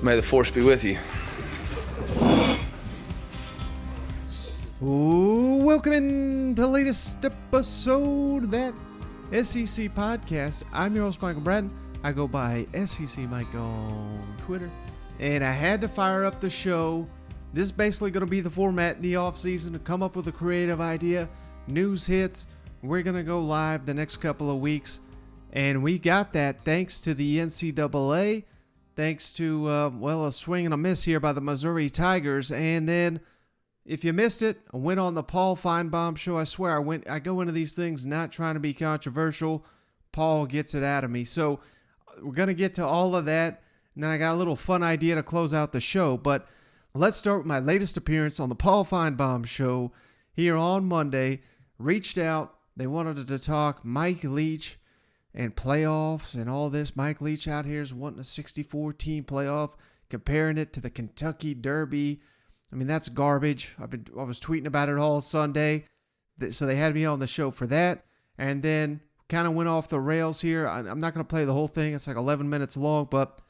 May the force be with you. Welcome in to the latest episode of that SEC podcast. I'm your host, Michael Bratton. I go by SEC Mike on Twitter. And I had to fire up the show. This is basically going to be the format in the offseason to come up with a creative idea. News hits. We're going to go live the next couple of weeks. And we got that thanks to the NCAA. Thanks to, a swing and a miss here by the Missouri Tigers. And then, if you missed it, I went on the Paul Finebaum Show. I swear, I go into these things not trying to be controversial. Paul gets it out of me. So, we're going to get to all of that. And then I got a little fun idea to close out the show. But let's start with my latest appearance on the Paul Finebaum Show here on Monday. Reached out. They wanted to talk Mike Leach and playoffs and all this. Mike Leach out here is wanting a 64-team playoff, comparing it to the Kentucky Derby. I mean, that's garbage. I was tweeting about it all Sunday. So they had me on the show for that. And then kind of went off the rails here. I'm not going to play the whole thing. It's like 11 minutes long. But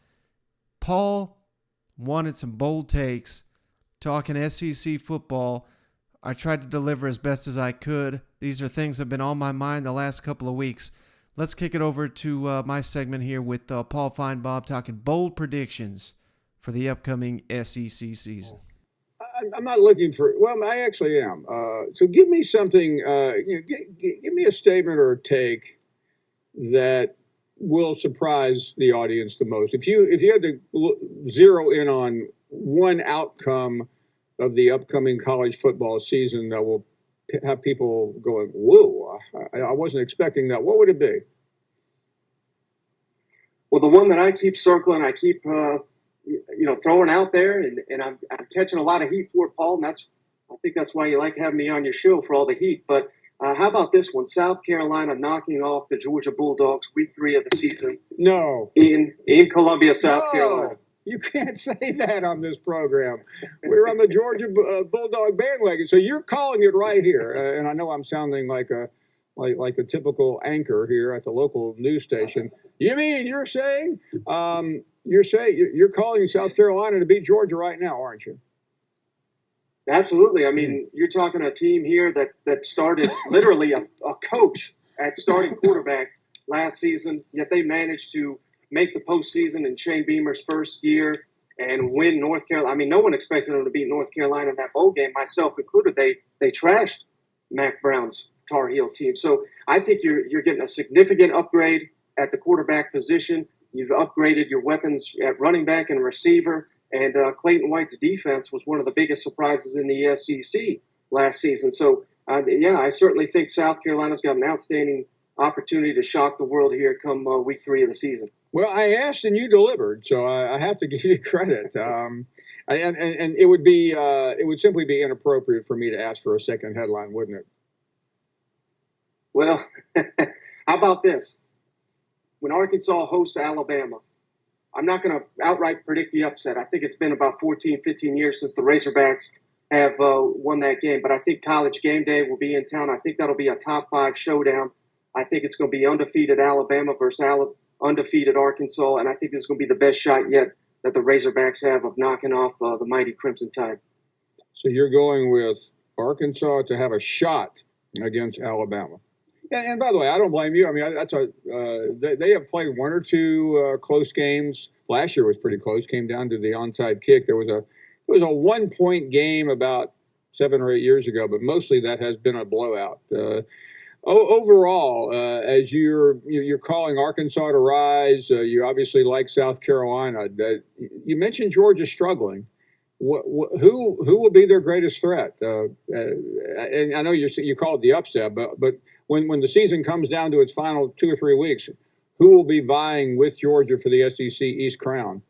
Paul wanted some bold takes talking SEC football. I tried to deliver as best as I could. These are things that have been on my mind the last couple of weeks. Let's kick it over to my segment here with Paul Finebaum talking bold predictions for the upcoming SEC season. I'm not looking for. Well, I actually am. So give me something. Give me a statement or a take that will surprise the audience the most. If you had to zero in on one outcome of the upcoming college football season that will have people going, "Whoa! I wasn't expecting that." What would it be? Well, the one that I keep circling, I keep throwing out there, and I'm catching a lot of heat for it, Paul. And I think that's why you like having me on your show, for all the heat. But how about this one? South Carolina knocking off the Georgia Bulldogs week 3 of the season. No. In Columbia, South Carolina. You can't say that on this program. We're on the Georgia Bulldog bandwagon, so you're calling it right here. And I know I'm sounding like a typical anchor here at the local news station. You mean you're saying you're calling South Carolina to beat Georgia right now, aren't you? Absolutely. I mean, you're talking a team here that started literally a coach at starting quarterback last season, yet they managed to make the postseason in Shane Beamer's first year and win North Carolina. I mean, no one expected them to beat North Carolina in that bowl game, myself included. They trashed Mac Brown's Tar Heel team. So I think you're getting a significant upgrade at the quarterback position. You've upgraded your weapons at running back and receiver. And Clayton White's defense was one of the biggest surprises in the SEC last season. So, I certainly think South Carolina's got an outstanding opportunity to shock the world here come week 3 of the season. Well, I asked and you delivered, so I have to give you credit. And it would simply be inappropriate for me to ask for a second headline, wouldn't it? Well, how about this? When Arkansas hosts Alabama, I'm not going to outright predict the upset. I think it's been about 14, 15 years since the Razorbacks have won that game. But I think College Game Day will be in town. I think that'll be a top 5 showdown. I think it's going to be undefeated Alabama versus undefeated Arkansas. And I think this is going to be the best shot yet that the Razorbacks have of knocking off the mighty Crimson Tide. So you're going with Arkansas to have a shot against Alabama. And by the way, I don't blame you. I mean, they have played 1 or 2 close games. Last year was pretty close. Came down to the onside kick. There was a 1-point game about 7 or 8 years ago, but mostly that has been a blowout. Overall, as you're calling Arkansas to rise, you obviously like South Carolina. You mentioned Georgia struggling. Who will be their greatest threat? And I know you call it the upset, but when the season comes down to its final 2 or 3 weeks, who will be vying with Georgia for the SEC East crown?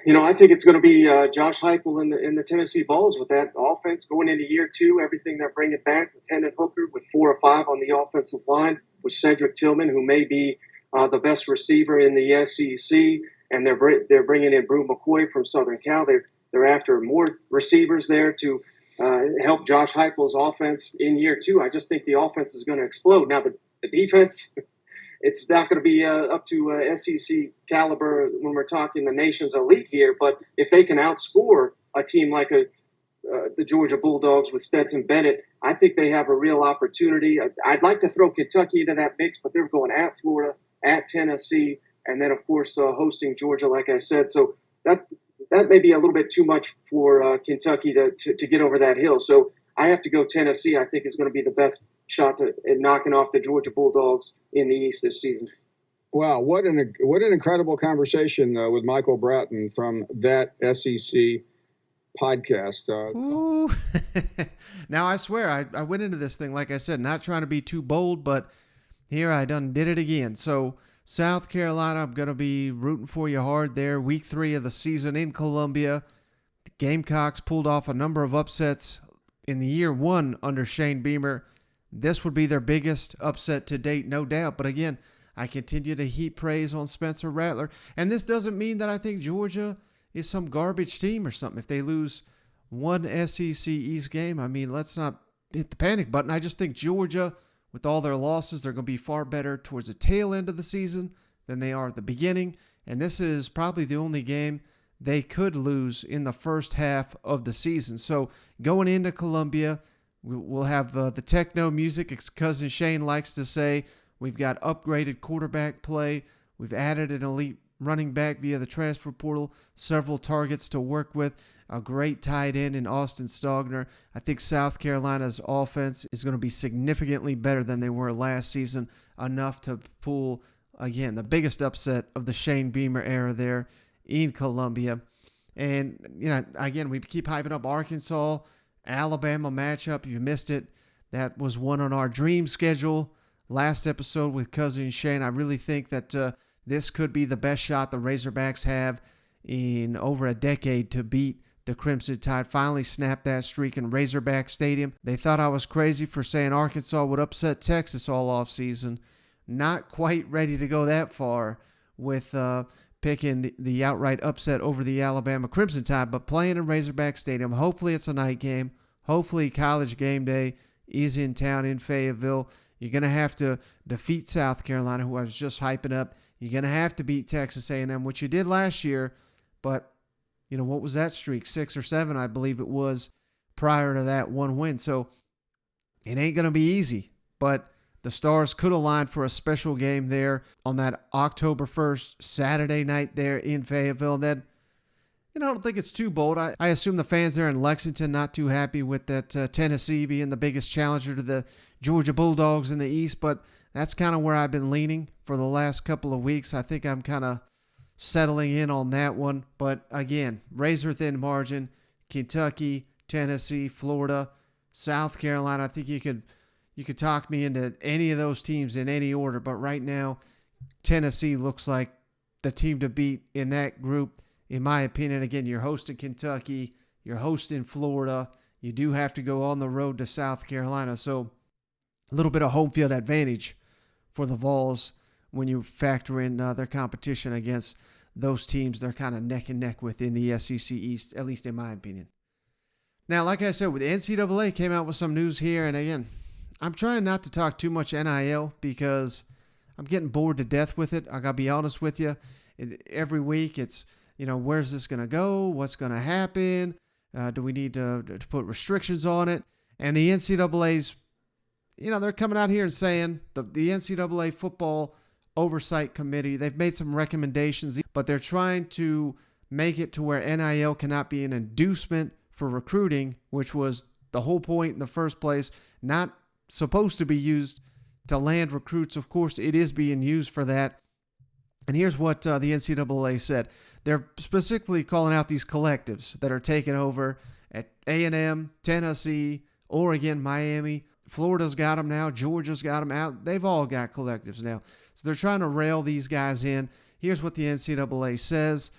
I think it's going to be Josh Heupel in the Tennessee Vols with that offense going into year 2. Everything they're bringing back with Hendon Hooker, with 4 or 5 on the offensive line, with Cedric Tillman, who may be the best receiver in the SEC, and they're bringing in Brew McCoy from Southern Cal. They're after more receivers there to help Josh Heupel's offense in year 2. I just think the offense is going to explode. Now the defense, it's not going to be up to SEC caliber when we're talking the nation's elite here. But if they can outscore a team like the Georgia Bulldogs with Stetson Bennett, I think they have a real opportunity. I'd like to throw Kentucky into that mix, but they're going at Florida, at Tennessee, and then, of course, hosting Georgia, like I said. So that may be a little bit too much for Kentucky to get over that hill. So I have to go Tennessee. I think is going to be the best shot at knocking off the Georgia Bulldogs in the East this season. Wow, what an incredible conversation with Michael Bratton from that SEC podcast. Ooh. Now, I swear, I went into this thing, like I said, not trying to be too bold, but here I done did it again. So South Carolina, I'm going to be rooting for you hard there. Week 3 of the season in Columbia. The Gamecocks pulled off a number of upsets in the year 1 under Shane Beamer. This would be their biggest upset to date, no doubt. But again, I continue to heap praise on Spencer Rattler. And this doesn't mean that I think Georgia is some garbage team or something. If they lose one SEC East game, I mean, let's not hit the panic button. I just think Georgia, with all their losses, they're going to be far better towards the tail end of the season than they are at the beginning. And this is probably the only game they could lose in the first half of the season. So going into Columbia, we'll have the techno music, as Cousin Shane likes to say. We've got upgraded quarterback play. We've added an elite running back via the transfer portal, several targets to work with, a great tight end in Austin Stogner. I think South Carolina's offense is going to be significantly better than they were last season, enough to pull, again, the biggest upset of the Shane Beamer era there in Columbia. And, you know, again, we keep hyping up Arkansas, Alabama matchup. You missed it. That was one on our dream schedule last episode with Cousin Shane. I really think that this could be the best shot the Razorbacks have in over a decade to beat the Crimson Tide. Finally snapped that streak in Razorback Stadium. They thought I was crazy for saying Arkansas would upset Texas all offseason. Not quite ready to go that far with picking the outright upset over the Alabama Crimson Tide, but playing in Razorback Stadium. Hopefully it's a night game. Hopefully College game day is in town in Fayetteville. You're going to have to defeat South Carolina, who I was just hyping up. You're going to have to beat Texas A&M, which you did last year. But, you know, what was that streak? 6 or 7, I believe it was, prior to that one win. So it ain't going to be easy. But the stars could align for a special game there on that October 1st, Saturday night there in Fayetteville. And then, you know, I don't think it's too bold. I assume the fans there in Lexington not too happy with that Tennessee being the biggest challenger to the Georgia Bulldogs in the East, but that's kind of where I've been leaning for the last couple of weeks. I think I'm kind of settling in on that one. But again, razor thin margin, Kentucky, Tennessee, Florida, South Carolina. I think you could talk me into any of those teams in any order, but right now, Tennessee looks like the team to beat in that group, in my opinion. Again, you're hosting Kentucky, you're hosting Florida. You do have to go on the road to South Carolina, so a little bit of home field advantage for the Vols when you factor in their competition against those teams they're kind of neck and neck with in the SEC East, at least in my opinion. Now, like I said, with the NCAA came out with some news here, and again, I'm trying not to talk too much NIL because I'm getting bored to death with it. I got to be honest with you. Every week it's, you know, where's this going to go? What's going to happen? Do we need to put restrictions on it? And the NCAA's, you know, they're coming out here and saying the NCAA Football Oversight Committee, they've made some recommendations, but they're trying to make it to where NIL cannot be an inducement for recruiting, which was the whole point in the first place, not supposed to be used to land recruits. Of course, it is being used for that. And here's what the NCAA said. They're specifically calling out these collectives that are taking over at A&M, Tennessee, Oregon, Miami. Florida's got them now. Georgia's got them out. They've all got collectives now. So they're trying to rail these guys in. Here's what the NCAA says.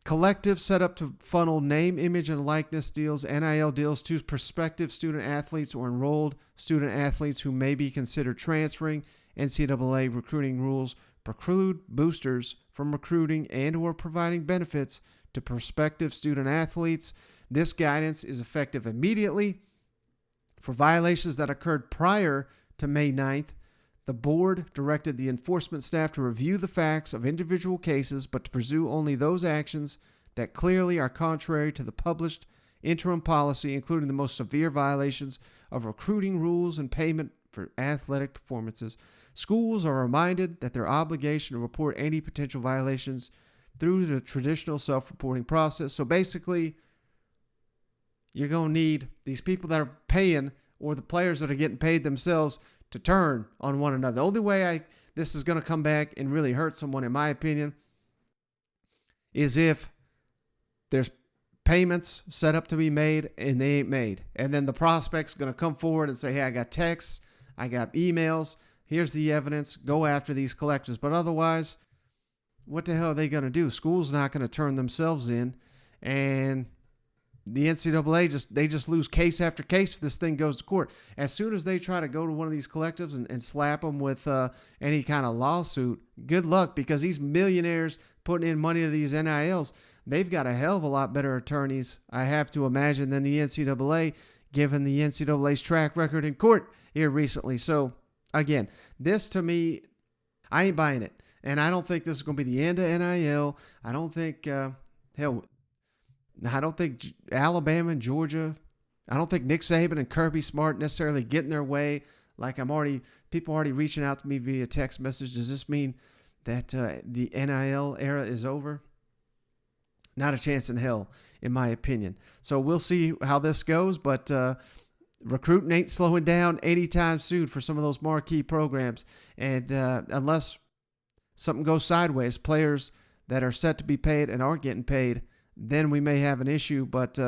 Collectives set up to funnel name, image, and likeness deals, NIL deals, to prospective student athletes or enrolled student athletes who may be considered transferring. NCAA recruiting rules preclude boosters from recruiting and or providing benefits to prospective student athletes. This guidance is effective immediately for violations that occurred prior to May 9th. The board directed the enforcement staff to review the facts of individual cases, but to pursue only those actions that clearly are contrary to the published interim policy, including the most severe violations of recruiting rules and payment for athletic performances. Schools are reminded that their obligation to report any potential violations through the traditional self-reporting process. So basically, you're going to need these people that are paying or the players that are getting paid themselves to turn on one another. The only way this is going to come back and really hurt someone, in my opinion, is if there's payments set up to be made and they ain't made. And then the prospect's going to come forward and say, hey, I got texts, I got emails, here's the evidence, go after these collectors. But otherwise, what the hell are they going to do? School's not going to turn themselves in, and the NCAA just lose case after case if this thing goes to court. As soon as they try to go to one of these collectives and slap them with any kind of lawsuit, good luck, because these millionaires putting in money to these NILs, they've got a hell of a lot better attorneys, I have to imagine, than the NCAA, given the NCAA's track record in court here recently. So, again, this to me, I ain't buying it. And I don't think this is going to be the end of NIL. I don't think, I don't think Alabama and Georgia, I don't think Nick Saban and Kirby Smart necessarily get in their way. Like people already reaching out to me via text message. Does this mean that the NIL era is over? Not a chance in hell, in my opinion. So we'll see how this goes, but recruiting ain't slowing down anytime soon for some of those marquee programs. And unless something goes sideways, players that are set to be paid and aren't getting paid, then we may have an issue. But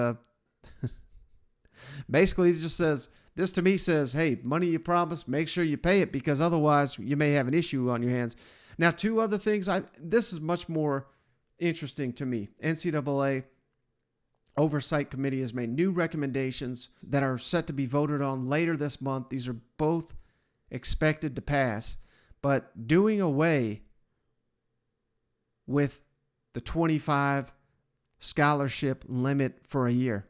basically, it just says, this to me says, hey, money you promised, make sure you pay it, because otherwise you may have an issue on your hands. Now, two other things. This is much more interesting to me. NCAA Oversight Committee has made new recommendations that are set to be voted on later this month. These are both expected to pass, but doing away with the 25 scholarship limit for a year.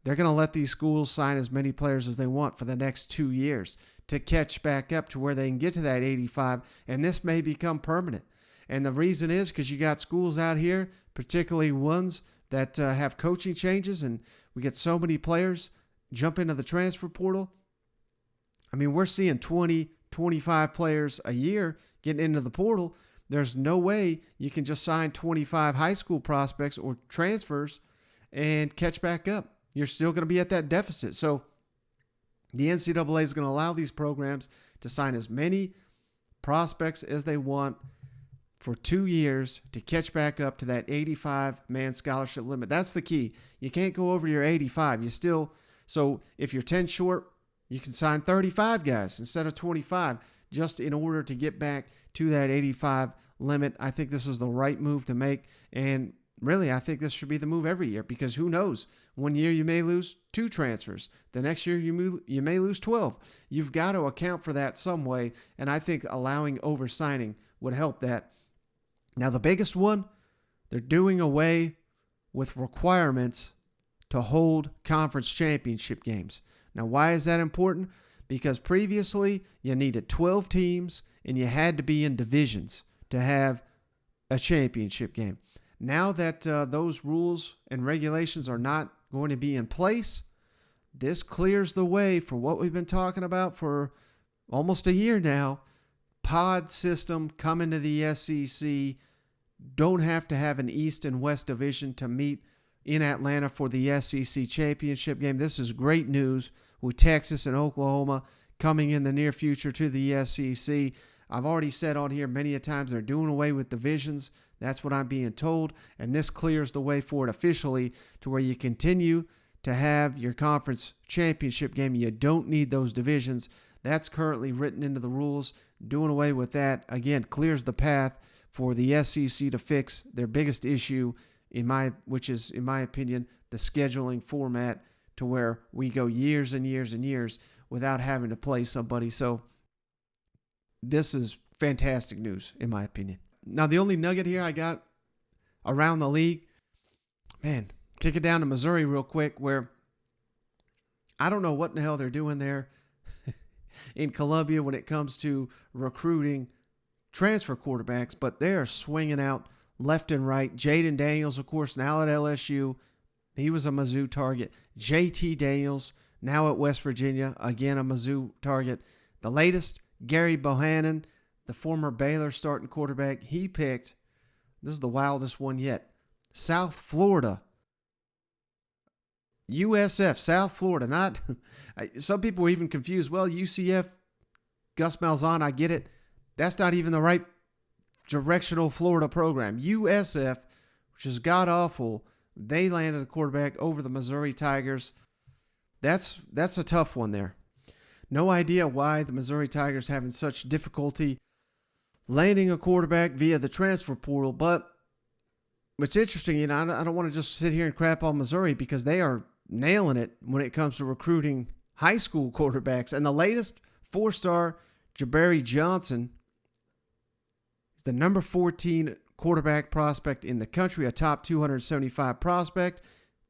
They're going to let these schools sign as many players as they want for the next 2 years to catch back up to where they can get to that 85, and this may become permanent. And the reason is because you got schools out here, particularly ones that have coaching changes, and we get so many players jump into the transfer portal. I mean, we're seeing 20, 25 players a year getting into the portal. There's no way you can just sign 25 high school prospects or transfers and catch back up. You're still going to be at that deficit. So the NCAA is going to allow these programs to sign as many prospects as they want for 2 years to catch back up to that 85-man scholarship limit. That's the key. You can't go over your 85. So if you're 10 short, you can sign 35 guys instead of 25 just in order to get back to that 85 limit. I think this is the right move to make. And really, I think this should be the move every year, because who knows? One year you may lose 2 transfers. The next year you may lose 12. You've got to account for that some way, and I think allowing oversigning would help that. Now, the biggest one, they're doing away with requirements to hold conference championship games. Now, why is that important? Because previously you needed 12 teams and you had to be in divisions to have a championship game. Now that those rules and regulations are not going to be in place, this clears the way for what we've been talking about for almost a year now. Pod system coming to the SEC. Don't have to have an East and West division to meet in Atlanta for the SEC championship game. This is great news with Texas and Oklahoma coming in the near future to the SEC. I've already said on here many a times they're doing away with divisions. That's what I'm being told, and this clears the way for it officially to where you continue to have your conference championship game. You don't need those divisions. That's currently written into the rules. Doing away with that, again, clears the path for the SEC to fix their biggest issue, which is, in my opinion, the scheduling format, to where we go years and years and years without having to play somebody. So this is fantastic news, in my opinion. Now, the only nugget here I got around the league, man, kick it down to Missouri real quick, where I don't know what in the hell they're doing there. in Columbia when it comes to recruiting transfer quarterbacks, but they are swinging out left and right. Jaden Daniels, of course, now at LSU. He was a Mizzou target. JT Daniels, now at West Virginia, again a Mizzou target. The latest, Gary Bohannon, the former Baylor starting quarterback, he picked, this is the wildest one yet, South Florida. USF, South Florida, not, some people were even confused. Well, UCF, Gus Malzahn, I get it. That's not even the right directional Florida program. USF, which is god-awful, they landed a quarterback over the Missouri Tigers. That's a tough one there. No idea why the Missouri Tigers having such difficulty landing a quarterback via the transfer portal, but it's interesting, I don't want to just sit here and crap on Missouri because they are nailing it when it comes to recruiting high school quarterbacks. And the latest 4-star, Jabari Johnson, is the number 14 quarterback prospect in the country, a top 275 prospect,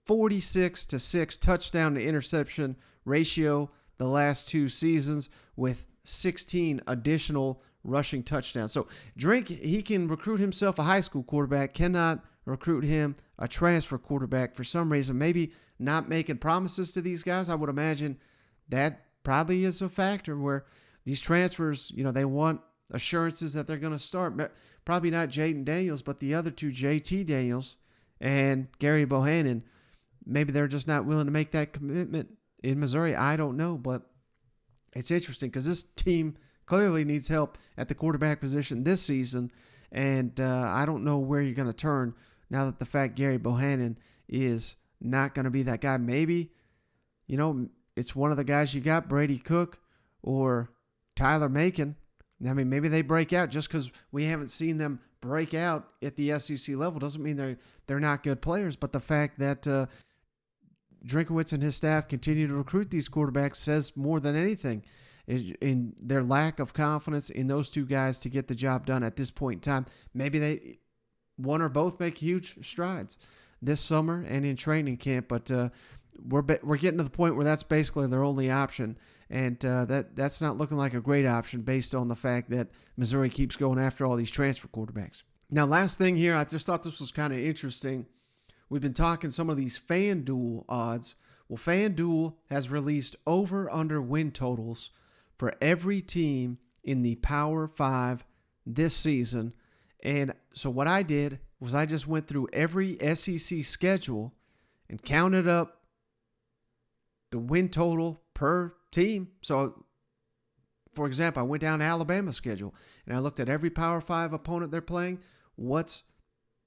46-6 touchdown to interception ratio the last 2 seasons with 16 additional rushing touchdowns. So Drink, he can recruit himself a high school quarterback, cannot recruit him a transfer quarterback for some reason. Maybe not making promises to these guys. I would imagine that probably is a factor where these transfers, they want assurances that they're going to start. Probably not Jaden Daniels, but the other two, JT Daniels and Gary Bohannon, maybe they're just not willing to make that commitment in Missouri. I don't know, but it's interesting because this team clearly needs help at the quarterback position this season, and I don't know where you're going to turn now that the fact Gary Bohannon is not going to be that guy. Maybe, it's one of the guys you got, Brady Cook or Tyler Macon. I mean, maybe they break out. Just because we haven't seen them break out at the SEC level doesn't mean they're not good players. But the fact that Drinkowitz and his staff continue to recruit these quarterbacks says more than anything in their lack of confidence in those two guys to get the job done at this point in time. Maybe one or both make huge strides this summer and in training camp, but we're getting to the point where that's basically their only option. And that's not looking like a great option based on the fact that Missouri keeps going after all these transfer quarterbacks. Now, last thing here, I just thought this was kind of interesting. We've been talking some of these FanDuel odds. Well, FanDuel has released over-under win totals for every team in the Power 5 this season. And so what I did was I just went through every SEC schedule and counted up the win total per team. So, for example, I went down to Alabama's schedule and I looked at every Power 5 opponent they're playing. What's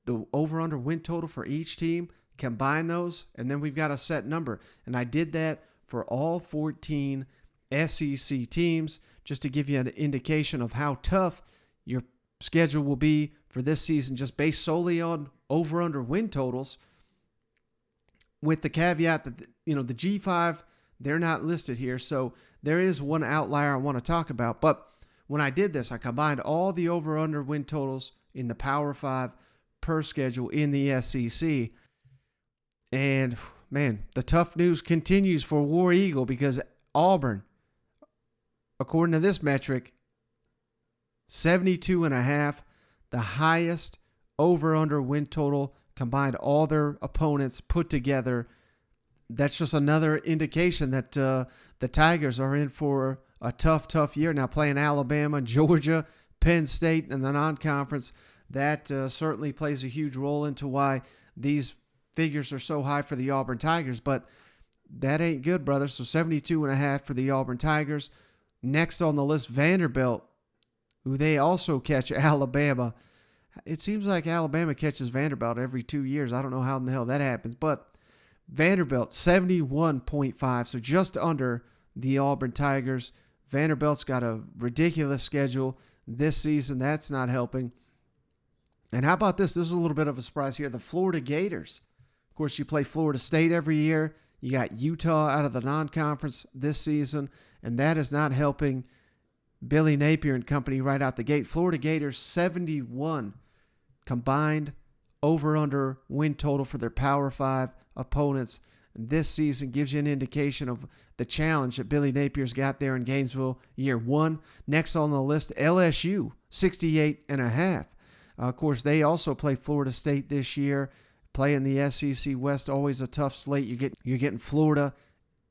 the over-under win total for each team? Combine those, and then we've got a set number. And I did that for all 14 SEC teams just to give you an indication of how tough your schedule will be for this season, just based solely on over-under win totals, with the caveat that, the G5, they're not listed here. So there is one outlier I want to talk about. But when I did this, I combined all the over-under win totals in the Power 5 per schedule in the SEC. And, man, the tough news continues for War Eagle because Auburn, according to this metric, 72.5, the highest over-under win total combined all their opponents put together. That's just another indication that the Tigers are in for a tough year. Now playing Alabama, Georgia, Penn State in the non-conference, that certainly plays a huge role into why these figures are so high for the Auburn Tigers. But that ain't good, brother. So 72.5 for the Auburn Tigers. Next on the list, Vanderbilt, who they also catch Alabama. It seems like Alabama catches Vanderbilt every 2 years. I don't know how in the hell that happens. But Vanderbilt, 71.5, so just under the Auburn Tigers. Vanderbilt's got a ridiculous schedule this season. That's not helping. And how about this? This is a little bit of a surprise here. The Florida Gators. Of course, you play Florida State every year. You got Utah out of the non-conference this season, and that is not helping Billy Napier and company right out the gate. Florida Gators, 71 combined over-under win total for their Power 5 opponents this season. Gives you an indication of the challenge that Billy Napier's got there in Gainesville year one. Next on the list, LSU, 68.5. Of course, they also play Florida State this year. Play in the SEC West, always a tough slate. You're getting Florida,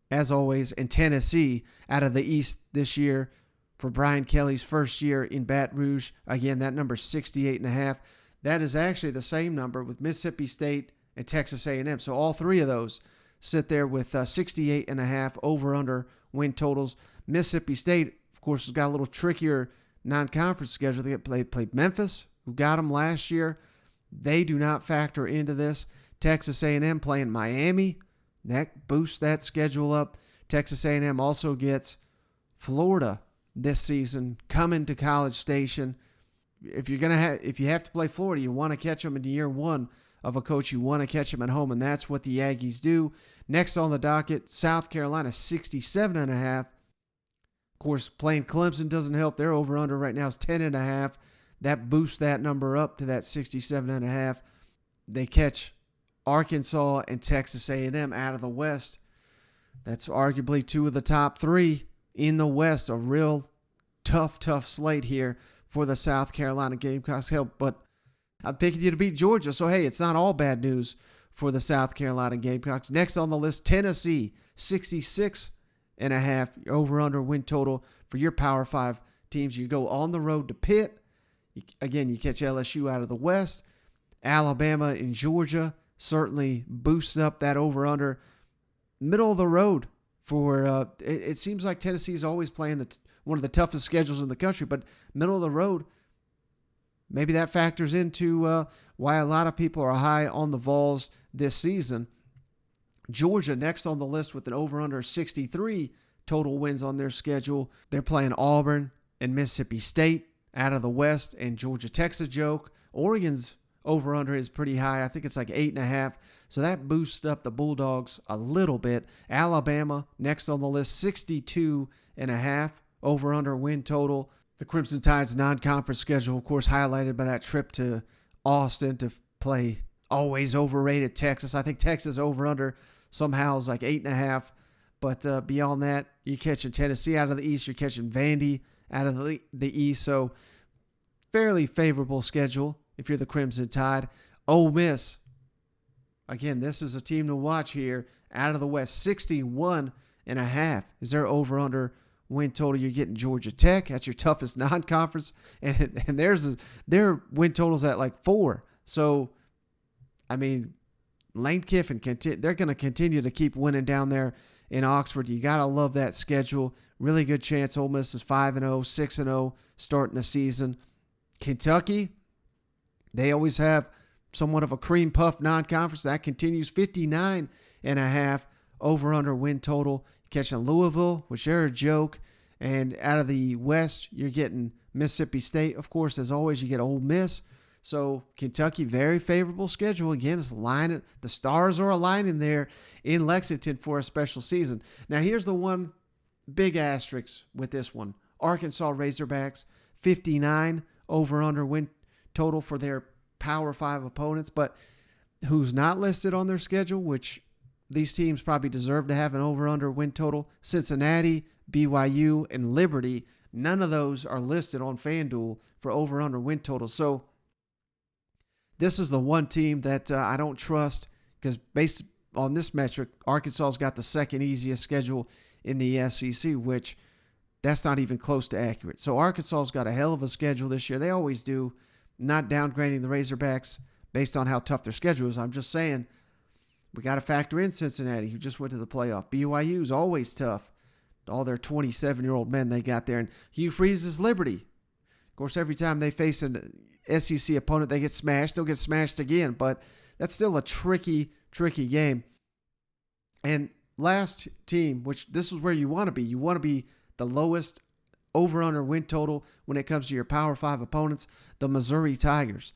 as always, and Tennessee out of the East this year for Brian Kelly's first year in Baton Rouge. Again, that number is 68.5. That is actually the same number with Mississippi State and Texas A&M. So all three of those sit there with 68.5 over-under win totals. Mississippi State, of course, has got a little trickier non-conference schedule. They played Memphis, who got them last year. They do not factor into this. Texas A&M playing Miami. That boosts that schedule up. Texas A&M also gets Florida this season coming to College Station. If you have to play Florida, you want to catch them in year one of a coach. You want to catch them at home, and that's what the Aggies do. Next on the docket, South Carolina, 67.5. Of course, playing Clemson doesn't help. Their over-under right now is 10.5. That boosts that number up to that 67.5. They catch Arkansas and Texas A&M out of the West. That's arguably two of the top three in the West. A real tough slate here for the South Carolina Gamecocks. But I'm picking you to beat Georgia. So, hey, it's not all bad news for the South Carolina Gamecocks. Next on the list, Tennessee, 66.5 over-under win total for your Power 5 teams. You go on the road to Pitt. Again, you catch LSU out of the West. Alabama and Georgia certainly boosts up that over-under. Middle of the road for it seems like Tennessee is always playing one of the toughest schedules in the country, but middle of the road, maybe that factors into why a lot of people are high on the Vols this season. Georgia next on the list with an over-under 63 total wins on their schedule. They're playing Auburn and Mississippi State out of the West, and Georgia Tech's a joke. Oregon's over-under is pretty high. I think it's like 8.5. So that boosts up the Bulldogs a little bit. Alabama next on the list, 62.5 over-under win total. The Crimson Tide's non-conference schedule, of course, highlighted by that trip to Austin to play always overrated Texas. I think Texas over-under somehow is like 8.5. But beyond that, you're catching Tennessee out of the East. You're catching Vandy out of the East. So fairly favorable schedule if you're the Crimson Tide. Ole Miss, again, this is a team to watch here out of the West. 61.5 is their over-under win total. You're getting Georgia Tech. That's your toughest non-conference. And their win total's at like 4. So, I mean, Lane Kiffin, they're going to continue to keep winning down there in Oxford. You got to love that schedule. Really good chance Ole Miss is 5-0, 6-0 starting the season. Kentucky, they always have somewhat of a cream puff non-conference. That continues. 59.5 over-under win total. Catching Louisville, which they're a joke. And out of the West, you're getting Mississippi State. Of course, as always, you get Ole Miss. So Kentucky, very favorable schedule. Again, it's lining. The stars are aligning there in Lexington for a special season. Now, here's the one big asterisk with this one. Arkansas Razorbacks, 59 over-under win total for their Power 5 opponents. But who's not listed on their schedule, which these teams probably deserve to have an over-under win total, Cincinnati, BYU, and Liberty. None of those are listed on FanDuel for over-under win total. So this is the one team that I don't trust because based on this metric, Arkansas's got the second easiest schedule in the SEC, which that's not even close to accurate. So Arkansas's got a hell of a schedule this year. They always do. Not downgrading the Razorbacks based on how tough their schedule is. I'm just saying we got to factor in Cincinnati, who just went to the playoff. BYU is always tough. All their 27-year-old men they got there. And Hugh Freeze's Liberty. Of course, every time they face an SEC opponent, they get smashed. They'll get smashed again. But that's still a tricky game. And last team, which this is where you want to be. You want to be the lowest over-under win total when it comes to your Power 5 opponents, the Missouri Tigers.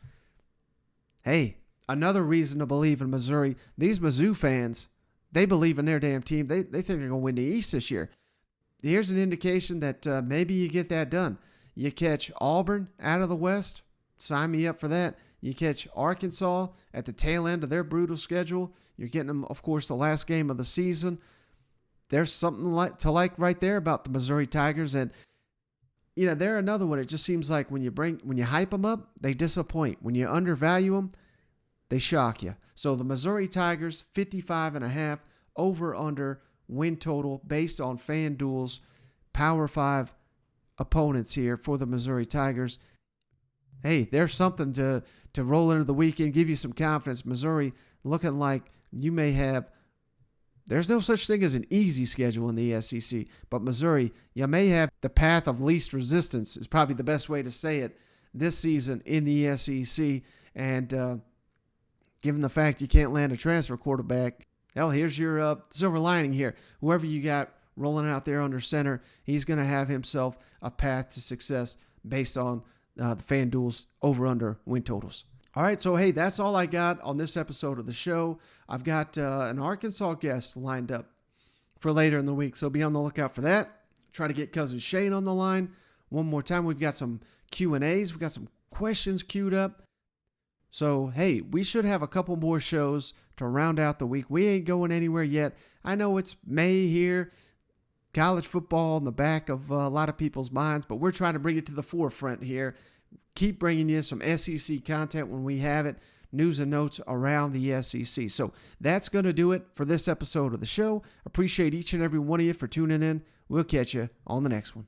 Hey, another reason to believe in Missouri. These Mizzou fans, they believe in their damn team. They think they're going to win the East this year. Here's an indication that maybe you get that done. You catch Auburn out of the West. Sign me up for that. You catch Arkansas at the tail end of their brutal schedule. You're getting them, of course, the last game of the season. There's something to like right there about the Missouri Tigers. And, they're another one. It just seems like when you hype them up, they disappoint. When you undervalue them, they shock you. So the Missouri Tigers, 55.5 over-under win total based on FanDuel's Power 5 opponents here for the Missouri Tigers. Hey, there's something to roll into the weekend, give you some confidence. Missouri looking like you may have. There's no such thing as an easy schedule in the SEC, but Missouri, you may have the path of least resistance is probably the best way to say it this season in the SEC. And given the fact you can't land a transfer quarterback, hell, here's your silver lining here. Whoever you got rolling out there under center, he's going to have himself a path to success based on the FanDuel's over-under win totals. All right, so hey, that's all I got on this episode of the show. I've got an Arkansas guest lined up for later in the week, so be on the lookout for that. Try to get Cousin Shane on the line one more time. We've got some Q&As. We've got some questions queued up. So, hey, we should have a couple more shows to round out the week. We ain't going anywhere yet. I know it's May here, college football in the back of a lot of people's minds, but we're trying to bring it to the forefront here. Keep bringing you some SEC content when we have it, news and notes around the SEC. So that's going to do it for this episode of the show. Appreciate each and every one of you for tuning in. We'll catch you on the next one.